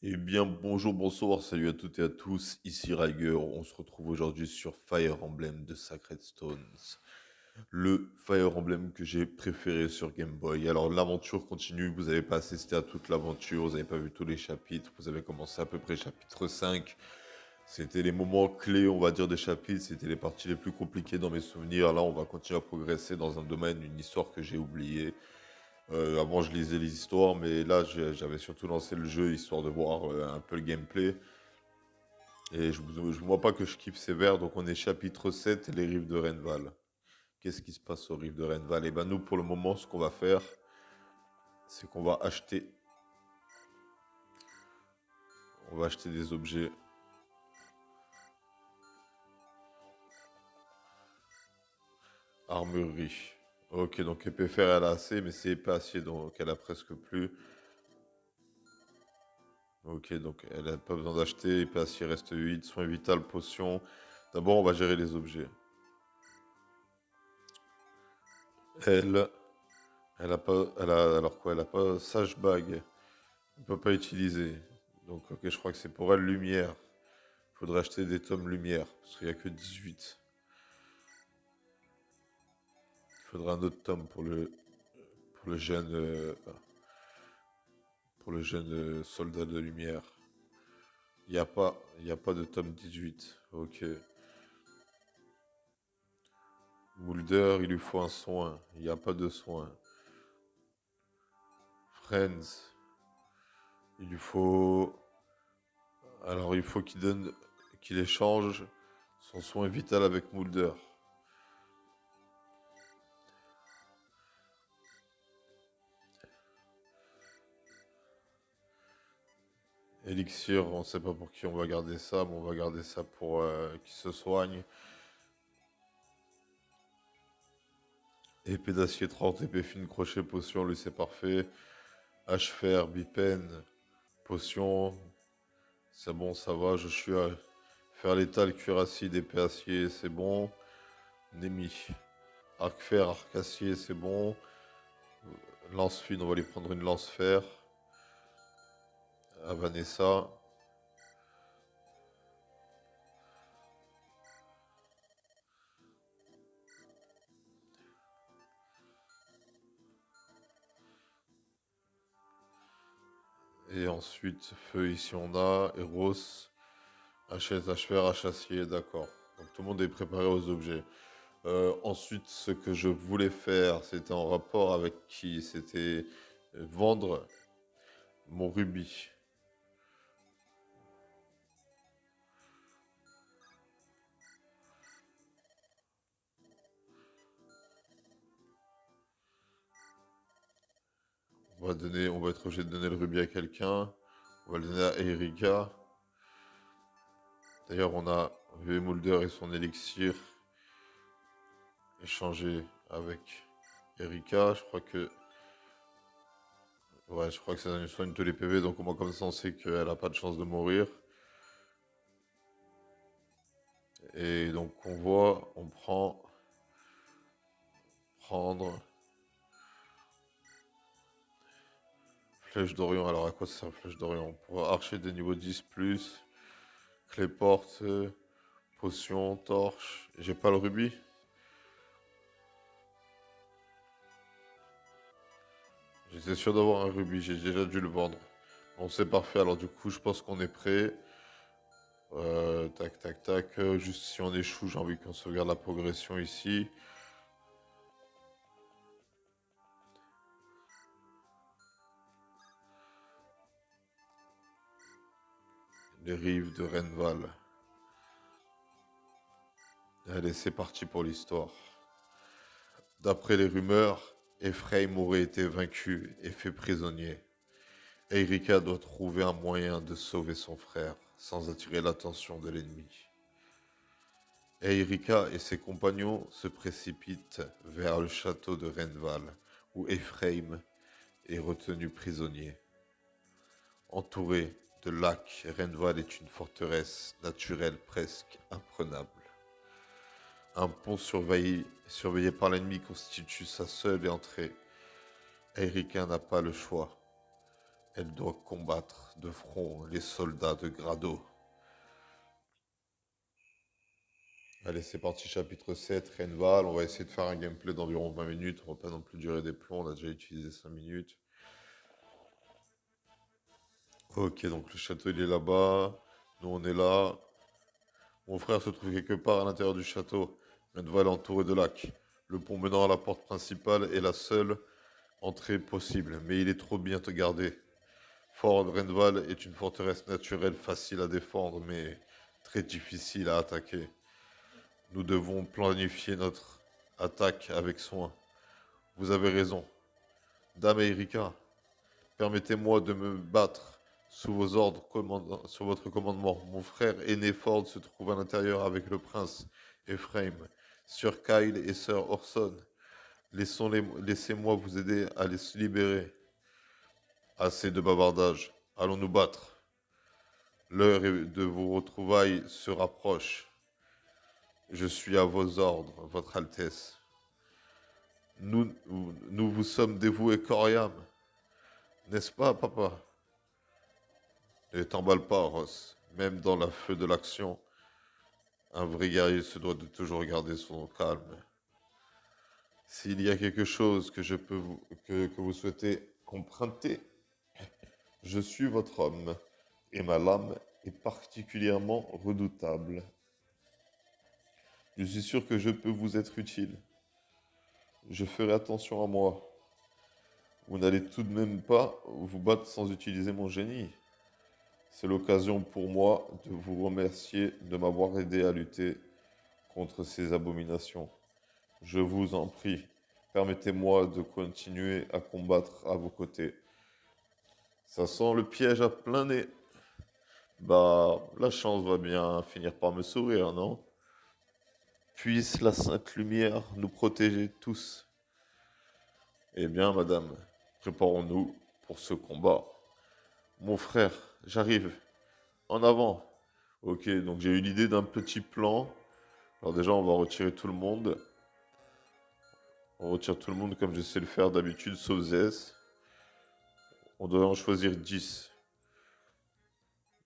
Eh bien, bonjour, bonsoir, salut à toutes et à tous, ici Riger. On se retrouve aujourd'hui sur Fire Emblem de Sacred Stones, le Fire Emblem que j'ai préféré sur Game Boy. Alors, l'aventure continue, vous n'avez pas assisté à toute l'aventure, vous n'avez pas vu tous les chapitres, vous avez commencé à peu près chapitre 5. C'était les moments clés, on va dire, des chapitres, c'était les parties les plus compliquées dans mes souvenirs. Là, on va continuer à progresser dans un domaine, une histoire que j'ai oubliée. Avant, je lisais les histoires, mais là, j'avais surtout lancé le jeu histoire de voir un peu le gameplay. Et je ne vois pas que je kiffe sévère, donc on est chapitre 7, les rives de Renval. Qu'est-ce qui se passe aux rives de Renval? Et ben nous, pour le moment, ce qu'on va faire, c'est qu'on va acheter. On va acheter des objets. Armurerie. Ok, donc épée fer, elle a assez, mais c'est épée acier, donc elle a presque plus. Ok, donc elle n'a pas besoin d'acheter. Épée acier reste 8. Soins vital, potion. D'abord, on va gérer les objets. Elle, elle a pas, elle a, alors quoi, elle a pas sage bag. On peut pas utiliser. Donc, ok, je crois que c'est pour elle lumière. Il faudrait acheter des tomes lumière, parce qu'il n'y a que 18. Il faudra un autre tome pour le jeune, soldat de lumière. Il y a pas de tome 18. Ok. Mulder, il lui faut un soin. Il n'y a pas de soin. Friends, il lui faut. Alors, il faut qu'il échange son soin vital avec Mulder. Elixir, on ne sait pas pour qui on va garder ça, mais on va garder ça pour qu'il se soigne. Épée d'acier 30, épée fine, crochet, potion, lui c'est parfait. H-fer, bipen, potion, c'est bon, ça va. Je suis à fer létal, cuir acide, épée acier, c'est bon. Némi, arc-fer, arc-acier, c'est bon. Lance fine, on va lui prendre une lance-fer. À Vanessa. Et ensuite, feu, ici on a. Eros, H-S, H-fer, H-acier, d'accord. Donc tout le monde est préparé aux objets. Ensuite, ce que je voulais faire, c'était en rapport avec qui? C'était vendre mon rubis. On va être obligé de donner le rubis à quelqu'un. On va le donner à Erika. D'ailleurs, on a vu Mulder et son élixir échanger avec Erika. Je crois que ça nous soigne tous les PV, donc au moins comme ça, on sait qu'elle n'a pas de chance de mourir. Et donc, on prendre Flèche d'Orion. Alors, à quoi ça sert Flèche d'Orion? Pour archer des niveaux 10 plus. Clé porte, potion, torche. J'ai pas le rubis. J'étais sûr d'avoir un rubis, j'ai déjà dû le vendre. Bon, c'est parfait, alors du coup, je pense qu'on est prêt. Tac, tac, tac. Juste si on échoue, j'ai envie qu'on sauvegarde la progression ici. Les rives de Renval. Allez, c'est parti pour l'histoire. D'après les rumeurs, Ephraim aurait été vaincu et fait prisonnier. Erika doit trouver un moyen de sauver son frère sans attirer l'attention de l'ennemi. Erika et ses compagnons se précipitent vers le château de Renval, où Ephraim est retenu prisonnier. Entouré de lacs, Renval est une forteresse naturelle presque imprenable. Un pont surveillé par l'ennemi constitue sa seule entrée. Erika n'a pas le choix. Elle doit combattre de front les soldats de Grado. Allez, c'est parti, chapitre 7, Renval. On va essayer de faire un gameplay d'environ 20 minutes. On va pas non plus durer des plombs, on a déjà utilisé 5 minutes. Ok, donc le château il est là-bas. Nous on est là. Mon frère se trouve quelque part à l'intérieur du château. Renval est entouré de lacs. Le pont menant à la porte principale est la seule entrée possible, mais il est trop bien gardé. Fort Renval est une forteresse naturelle facile à défendre, mais très difficile à attaquer. Nous devons planifier notre attaque avec soin. Vous avez raison. Dame Erika, permettez-moi de me battre sous vos ordres, sous votre commandement. Mon frère aîné Ford se trouve à l'intérieur avec le prince Ephraim, Sir Kyle et Sir Orson. Laissez-moi vous aider à les libérer. Assez de bavardage. Allons nous battre. L'heure de vos retrouvailles se rapproche. Je suis à vos ordres, Votre Altesse. Nous vous sommes dévoués corps et âme. N'est-ce pas, papa? Ne t'emballe pas, Ross. Même dans la feu de l'action, un vrai guerrier se doit de toujours garder son calme. S'il y a quelque chose que que vous souhaitez emprunter, je suis votre homme, et ma lame est particulièrement redoutable. Je suis sûr que je peux vous être utile. Je ferai attention à moi. Vous n'allez tout de même pas vous battre sans utiliser mon génie. C'est l'occasion pour moi de vous remercier de m'avoir aidé à lutter contre ces abominations. Je vous en prie, permettez-moi de continuer à combattre à vos côtés. Ça sent le piège à plein nez. Bah, la chance va bien finir par me sourire, non? Puisse la sainte lumière nous protéger tous. Eh bien, madame, préparons-nous pour ce combat. Mon frère, j'arrive. En avant. Ok, donc j'ai eu l'idée d'un petit plan. Alors déjà, on va retirer tout le monde. On retire tout le monde comme je sais le faire d'habitude, sauf Zes. On doit en choisir 10.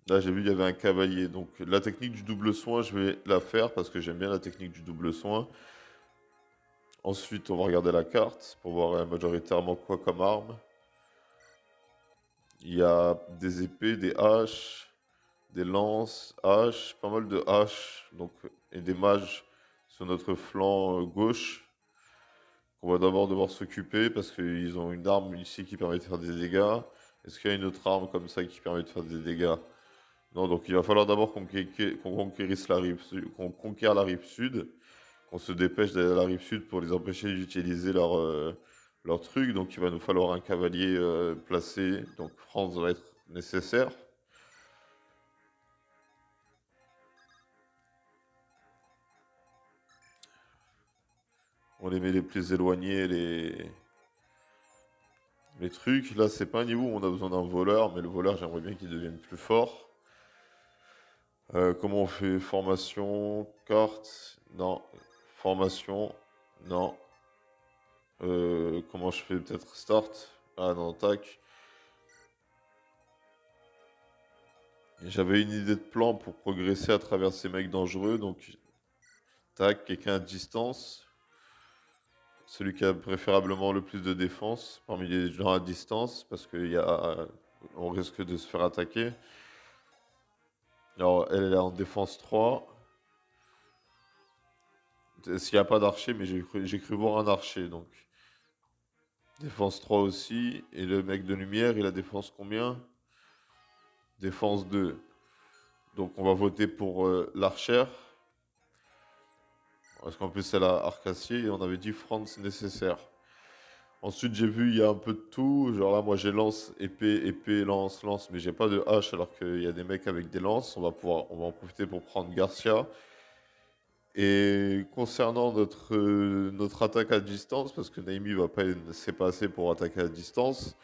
Là, j'ai vu, il y avait un cavalier. Donc, la technique du double soin, je vais la faire parce que j'aime bien la technique du double soin. Ensuite, on va regarder la carte pour voir majoritairement quoi comme arme. Il y a des épées, des haches, des lances, haches, pas mal de haches, donc, et des mages sur notre flanc gauche. On va d'abord devoir s'occuper parce qu'ils ont une arme ici qui permet de faire des dégâts. Est-ce qu'il y a une autre arme comme ça qui permet de faire des dégâts? Non, donc il va falloir d'abord qu'on conquérisse qu'on conquiert la rive sud, qu'on se dépêche d'aller à la rive sud pour les empêcher d'utiliser leur truc. Donc il va nous falloir un cavalier placé. Donc France va être nécessaire. On les met les plus éloignés, les trucs. Là, c'est pas un niveau où on a besoin d'un voleur, mais le voleur, j'aimerais bien qu'il devienne plus fort. Comment on fait? Formation, carte, non. Formation, non. Comment je fais? Peut-être start? Ah non, tac. J'avais une idée de plan pour progresser à travers ces mecs dangereux, donc tac, quelqu'un à distance. Celui qui a préférablement le plus de défense parmi les gens à distance, parce on risque de se faire attaquer. Alors, elle est en défense 3. S'il n'y a pas d'archer, mais j'ai cru voir un archer, donc. Défense 3 aussi. Et le mec de lumière, il a défense combien? Défense 2. Donc on va voter pour l'archère. Parce qu'en plus elle a arcassier et on avait dit France nécessaire. Ensuite j'ai vu il y a un peu de tout. Genre là moi j'ai lance, épée, épée, lance, lance. Mais j'ai pas de hache alors qu'il y a des mecs avec des lances. On va en profiter pour prendre Garcia. Et concernant notre attaque à distance, parce que Naimi va pas s'est pas assez pour attaquer à distance,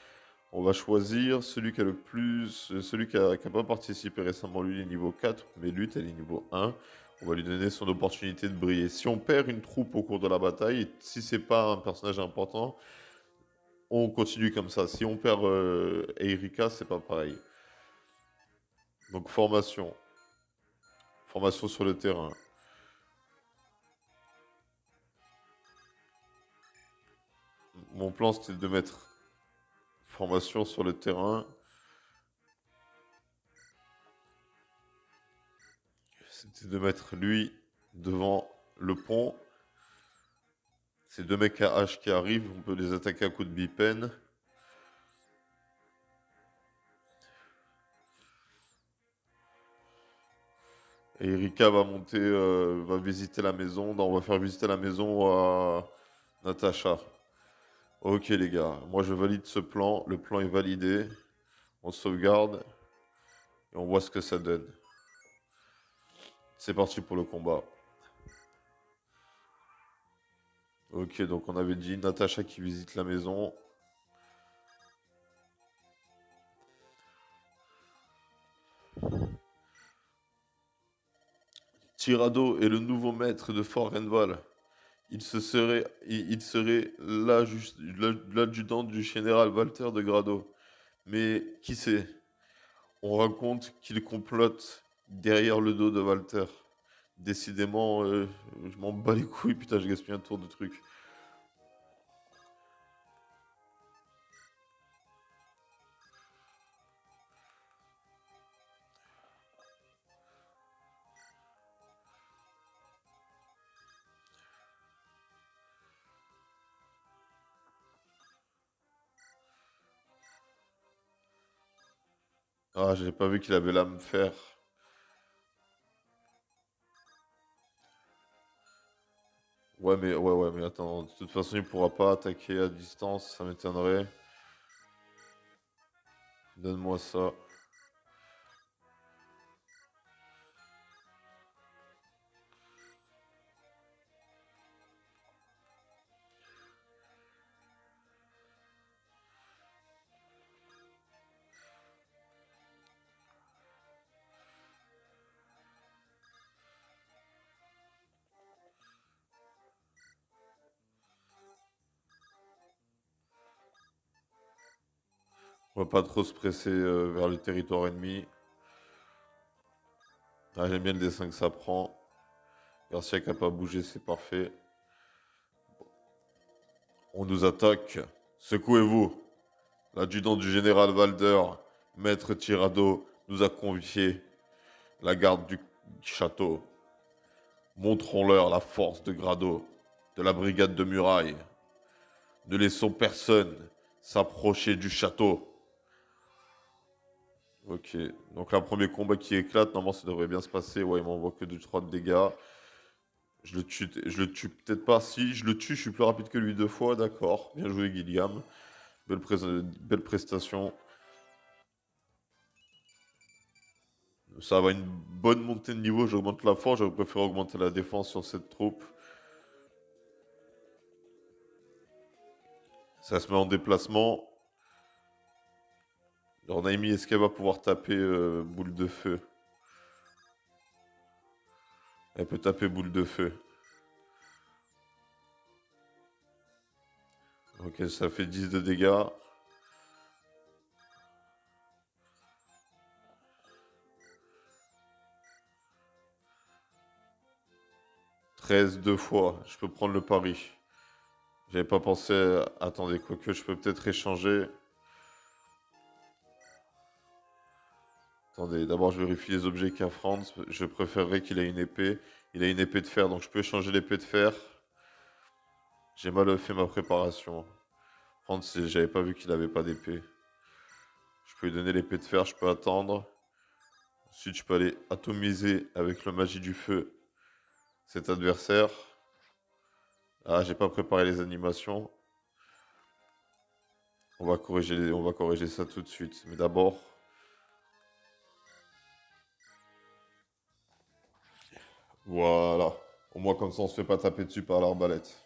on va choisir celui qui a le plus, celui qui a pas participé récemment, lui il est niveau 4, mais lutte elle est niveau 1. On va lui donner son opportunité de briller. Si on perd une troupe au cours de la bataille, si c'est pas un personnage important, on continue comme ça. Si on perd Erika, c'est pas pareil. Donc formation. Formation sur le terrain. Mon plan, c'était de mettre formation sur le terrain. C'était de mettre lui devant le pont. Ces deux mecs à hache qui arrivent, on peut les attaquer à coups de bipen. Et Erika va monter, va visiter la maison. Non, on va faire visiter la maison à Natacha. Ok les gars, moi je valide ce plan. Le plan est validé. On sauvegarde et on voit ce que ça donne. C'est parti pour le combat. Ok, donc on avait dit Natacha qui visite la maison. Tirado est le nouveau maître de Fort Renval. Il serait l'adjudant du général Walter de Grado. Mais qui sait? On raconte qu'il complote derrière le dos de Walter. Décidément, je m'en bats les couilles, putain, je gaspille un tour de truc. Ah, j'ai pas vu qu'il avait l'âme fer. Ouais, mais attends, de toute façon, il pourra pas attaquer à distance, ça m'étonnerait. Donne-moi ça. On va pas trop se presser vers le territoire ennemi. Ah, j'aime bien le dessin que ça prend. Garcia qui a pas bougé, c'est parfait. On nous attaque. Secouez-vous. L'adjudant du général Walder, maître Tirado, nous a confié la garde du château. Montrons-leur la force de Grado, de la brigade de muraille. Ne laissons personne s'approcher du château. Ok, donc là, premier combat qui éclate, normalement ça devrait bien se passer. Ouais, il m'envoie que 2-3 de dégâts. Je le tue peut-être pas. Si je le tue, je suis plus rapide que lui 2 fois, d'accord. Bien joué, Gilliam. Belle prestation. Ça va une bonne montée de niveau, j'augmente la force, j'aurais préféré augmenter la défense sur cette troupe. Ça se met en déplacement. Alors Naimi, est-ce qu'elle va pouvoir taper boule de feu? Elle peut taper boule de feu. Ok, ça fait 10 de dégâts. 13 2 fois, je peux prendre le pari. J'avais pas pensé... Attendez, quoique je peux peut-être échanger. Attendez, d'abord je vérifie les objets qu'a Franz. Je préférerais qu'il ait une épée. Il a une épée de fer, donc je peux échanger l'épée de fer. J'ai mal fait ma préparation. Franz, j'avais pas vu qu'il avait pas d'épée. Je peux lui donner l'épée de fer, je peux attendre. Ensuite, je peux aller atomiser avec la magie du feu cet adversaire. Ah, j'ai pas préparé les animations. On va corriger ça tout de suite. Mais d'abord, voilà. Au moins, comme ça, on se fait pas taper dessus par l'arbalète.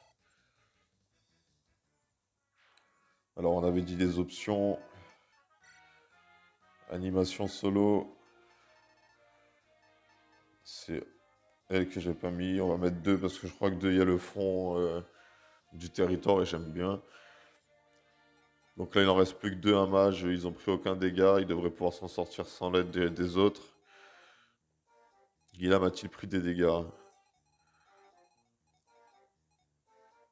Alors, on avait dit des options. Animation solo. C'est elle que j'ai pas mis. On va mettre 2 parce que je crois que 2, il y a le fond du territoire et j'aime bien. Donc là, il en reste plus que deux, un mage. Ils ont pris aucun dégât. Ils devraient pouvoir s'en sortir sans l'aide des autres. Guillaume a-t-il pris des dégâts?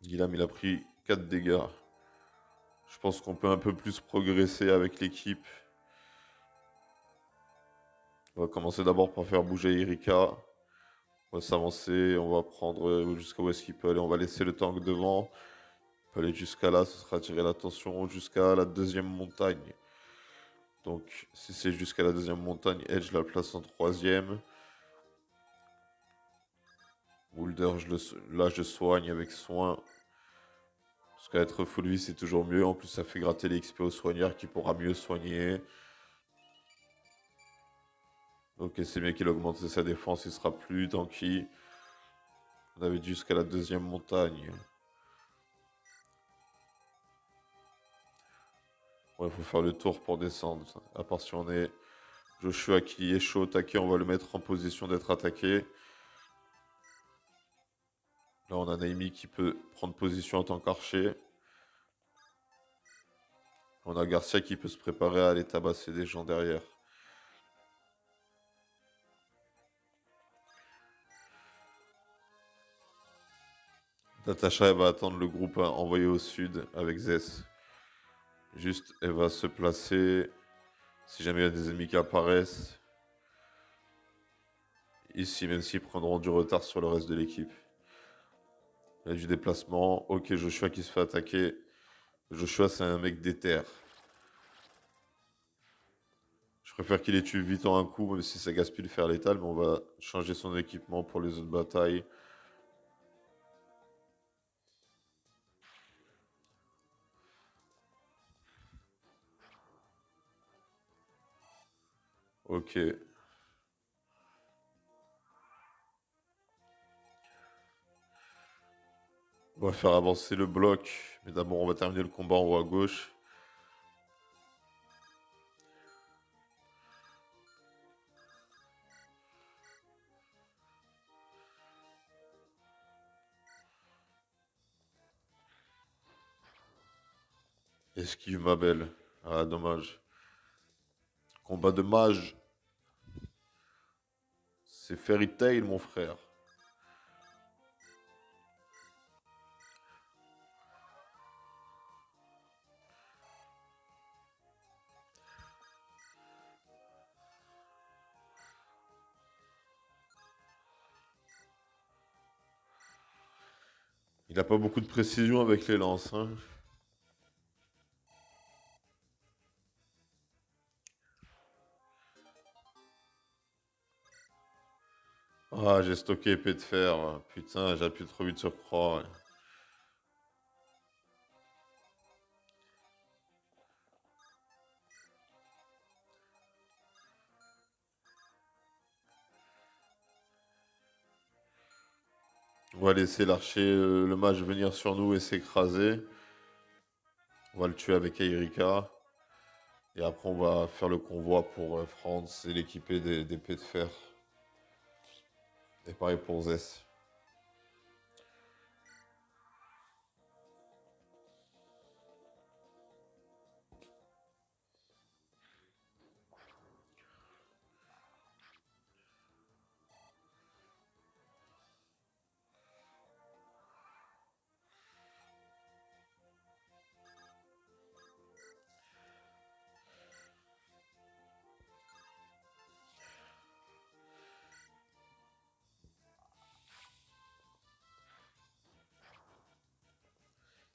Guillaume, il a pris 4 dégâts. Je pense qu'on peut un peu plus progresser avec l'équipe. On va commencer d'abord par faire bouger Erika. On va s'avancer, on va prendre jusqu'à où est-ce qu'il peut aller. On va laisser le tank devant. Il peut aller jusqu'à là, ce sera attirer l'attention jusqu'à la deuxième montagne. Donc si c'est jusqu'à la deuxième montagne, Edge la place en troisième. Boulder, là je soigne avec soin. Parce qu'être full vie c'est toujours mieux. En plus ça fait gratter les XP au soigneur qui pourra mieux soigner. Ok, c'est bien qu'il augmente sa défense, il sera plus tanky. On avait dit jusqu'à la deuxième montagne. Ouais, il faut faire le tour pour descendre. À part si on est Joshua qui est chaud attaqué, on va le mettre en position d'être attaqué. Là, on a Naimi qui peut prendre position en tant qu'archer. On a Garcia qui peut se préparer à aller tabasser des gens derrière. Natacha, elle va attendre le groupe envoyé au sud avec Zess. Juste, elle va se placer si jamais il y a des ennemis qui apparaissent. Ici, même s'ils prendront du retard sur le reste de l'équipe. Il y a du déplacement. Ok, Joshua qui se fait attaquer. Joshua, c'est un mec déter. Je préfère qu'il les tue vite en un coup, même si ça gaspille de faire létal, mais on va changer son équipement pour les autres batailles. Ok. On va faire avancer le bloc. Mais d'abord, on va terminer le combat en haut à gauche. Esquive ma belle. Ah, dommage. Combat de mage. C'est Fairy Tail, mon frère. Il n'a pas beaucoup de précision avec les lances, hein. Ah, j'ai stocké épée de fer. Putain, j'ai appuyé trop vite sur croix. On va laisser l'archer, le mage venir sur nous et s'écraser. On va le tuer avec Erika. Et après, on va faire le convoi pour Franz et l'équiper d'épées de fer. Et pareil pour Zess.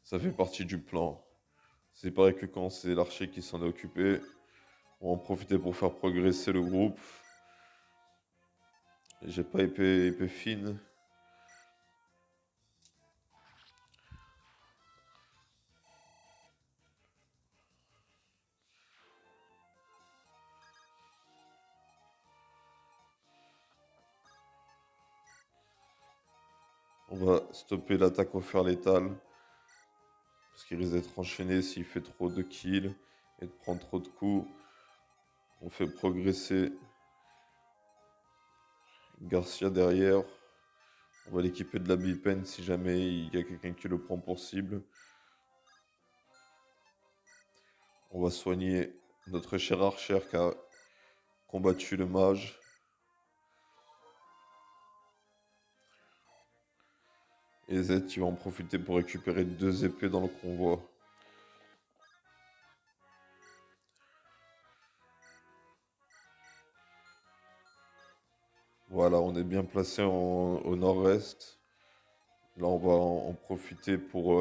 Ça fait partie du plan. C'est pareil que quand c'est l'archer qui s'en est occupé. On va en profiter pour faire progresser le groupe. J'ai pas épée fine. On va stopper l'attaque au fer létal. Parce qu'il risque d'être enchaîné s'il fait trop de kills et de prendre trop de coups. On fait progresser Garcia derrière. On va l'équiper de la bipen si jamais il y a quelqu'un qui le prend pour cible. On va soigner notre cher archer qui a combattu le mage. Et Z qui va en profiter pour récupérer 2 épées dans le convoi. Voilà, on est bien placé au nord-est. Là, on va en profiter pour...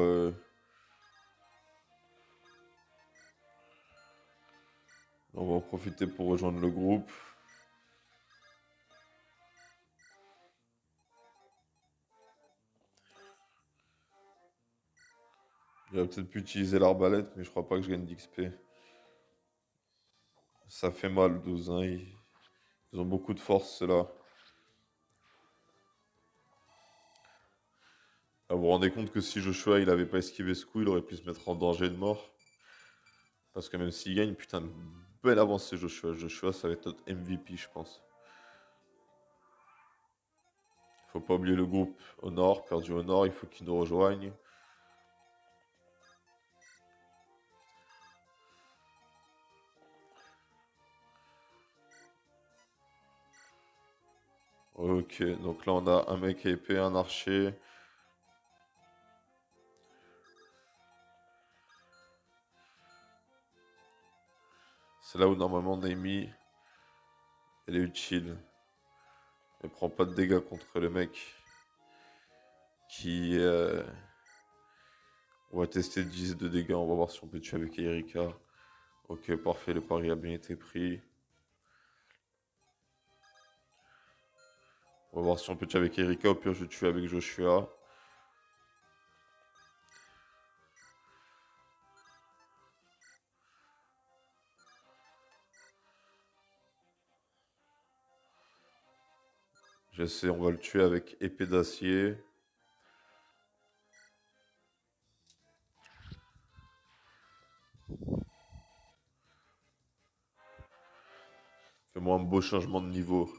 on va en profiter pour rejoindre le groupe. J'aurais peut-être pu utiliser l'arbalète, mais je crois pas que je gagne d'XP. Ça fait mal, 12, hein. Ils ont beaucoup de force, ceux-là. Ah, vous vous rendez compte que si Joshua il avait pas esquivé ce coup, il aurait pu se mettre en danger de mort. Parce que même s'il gagne, putain, belle avancée Joshua. Joshua, ça va être notre MVP, je pense. Faut pas oublier le groupe au nord, perdu au nord, il faut qu'ils nous rejoignent. Ok, donc là on a un mec à épée, un archer. C'est là où normalement Naomi, elle est utile. Elle prend pas de dégâts contre le mec qui... On va tester 10 de dégâts, on va voir si on peut tuer avec Erika. Ok, parfait, le pari a bien été pris. On va voir si on peut tuer avec Erika, au pire je tue avec Joshua. J'essaie, on va le tuer avec épée d'acier. Fais-moi un beau changement de niveau.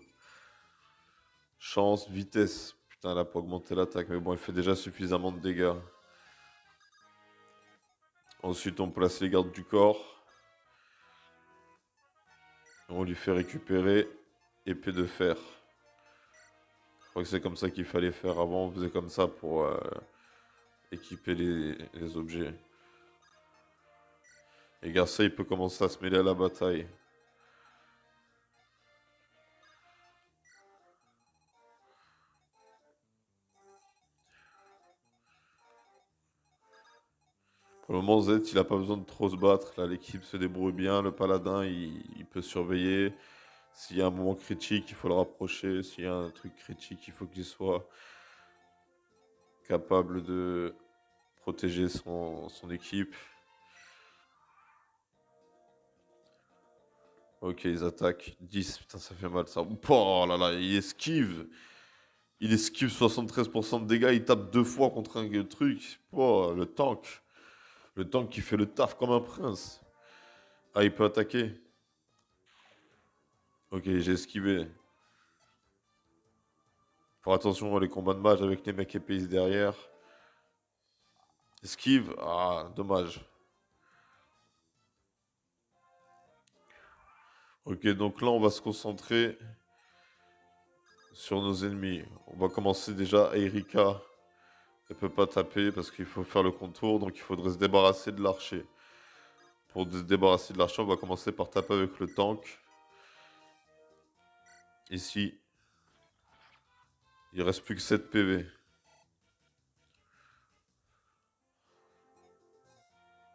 Chance, vitesse. Putain, elle a pas augmenté l'attaque, mais bon, elle fait déjà suffisamment de dégâts. Ensuite, on place les gardes du corps. On lui fait récupérer épée de fer. Je crois que c'est comme ça qu'il fallait faire avant. On faisait comme ça pour équiper les objets. Et Garcia, il peut commencer à se mêler à la bataille. Pour le moment, Z, il a pas besoin de trop se battre. Là, l'équipe se débrouille bien. Le paladin, il peut surveiller. S'il y a un moment critique, il faut le rapprocher. S'il y a un truc critique, il faut qu'il soit capable de protéger son équipe. Ok, ils attaquent. 10, putain, ça fait mal ça. Oh là là, il esquive. Il esquive 73% de dégâts, il tape 2 fois contre un truc. Oh, le tank. Le tank qui fait le taf comme un prince. Ah, il peut attaquer. Ok, j'ai esquivé. Faut attention les combats de mage avec les mecs épéistes derrière. Esquive. Ah, dommage. Ok, donc là, on va se concentrer sur nos ennemis. On va commencer déjà. Erika, elle peut pas taper parce qu'il faut faire le contour, donc il faudrait se débarrasser de l'archer. Pour se débarrasser de l'archer, on va commencer par taper avec le tank. Ici, il reste plus que 7 PV.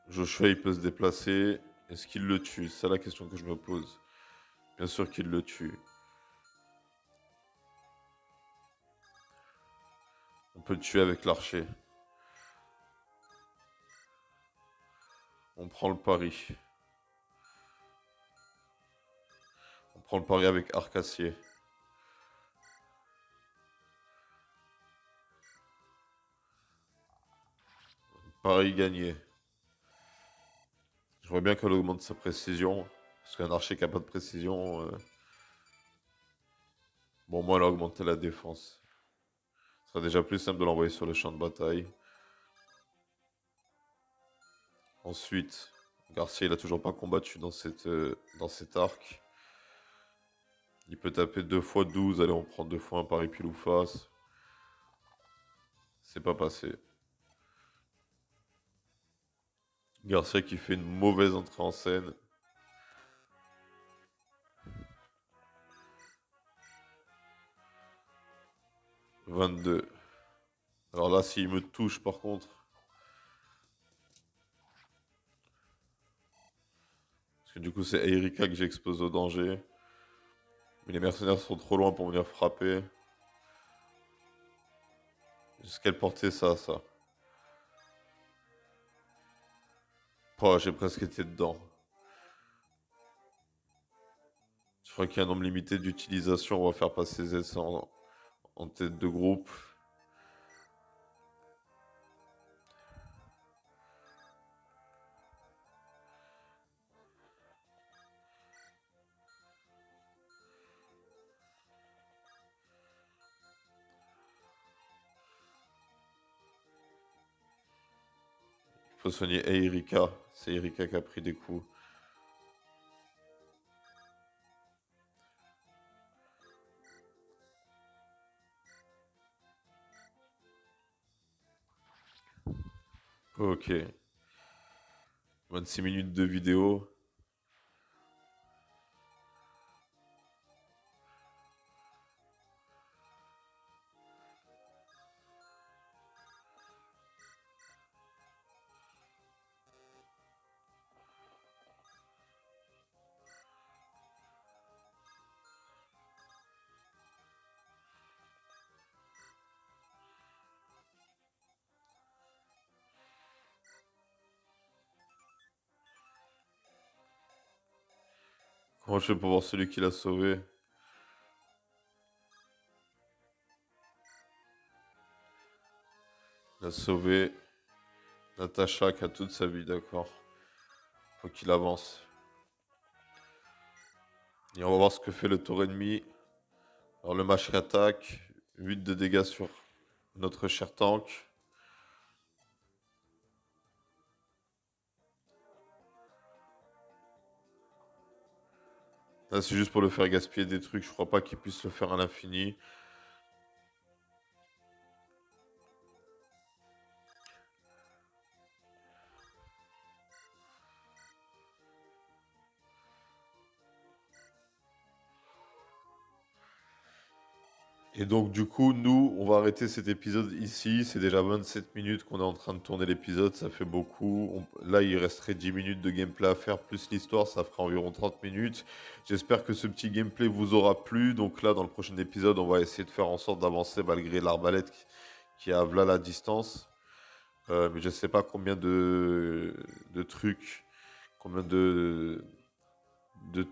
Joshua, il peut se déplacer. Est-ce qu'il le tue? C'est la question que je me pose. Bien sûr qu'il le tue. On peut le tuer avec l'archer. On prend le pari. On prend le pari avec Arcassier. Pari gagné. Je vois bien qu'elle augmente sa précision. Parce qu'un archer qui n'a pas de précision... Bon, moi, elle a augmenté la défense. Ce sera déjà plus simple de l'envoyer sur le champ de bataille. Ensuite, Garcia, il a toujours pas combattu dans cet arc. Il peut taper 2 fois 12. Allez, on prend 2 fois un pari pile ou face. C'est pas passé. Garcia qui fait une mauvaise entrée en scène. 22. Alors là, s'il me touche par contre. Parce que du coup, c'est Erika que j'expose au danger. Mais les mercenaires sont trop loin pour venir frapper. Jusqu'à porter ça, ça. Oh, j'ai presque été dedans. Je crois qu'il y a un nombre limité d'utilisation. On va faire passer Z en tête de groupe. Il faut soigner Erika. C'est Erika qui a pris des coups. Ok. 26 minutes de vidéo. Comment je fais pour voir celui qui l'a sauvé? Il a sauvé Natacha qui a toute sa vie, d'accord. Faut qu'il avance. Et on va voir ce que fait le tour ennemi. Alors le match attaque. 8 de dégâts sur notre cher tank. Là, c'est juste pour le faire gaspiller des trucs. Je crois pas qu'il puisse le faire à l'infini. Et donc, du coup, nous, on va arrêter cet épisode ici. C'est déjà 27 minutes qu'on est en train de tourner l'épisode. Ça fait beaucoup. Là, il resterait 10 minutes de gameplay à faire, plus l'histoire. Ça fera environ 30 minutes. J'espère que ce petit gameplay vous aura plu. Donc là, dans le prochain épisode, on va essayer de faire en sorte d'avancer malgré l'arbalète qui a là la distance. Mais je sais pas combien de trucs, combien de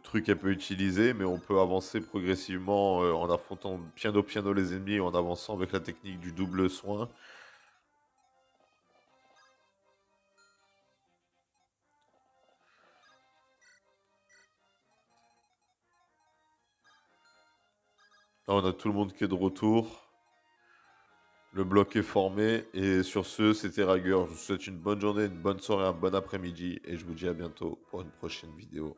trucs elle peut utiliser, mais on peut avancer progressivement en affrontant piano les ennemis et en avançant avec la technique du double soin. Là, on a tout le monde qui est de retour. Le bloc est formé. Et sur ce, c'était Rager. Je vous souhaite une bonne journée, une bonne soirée, un bon après-midi. Et je vous dis à bientôt pour une prochaine vidéo.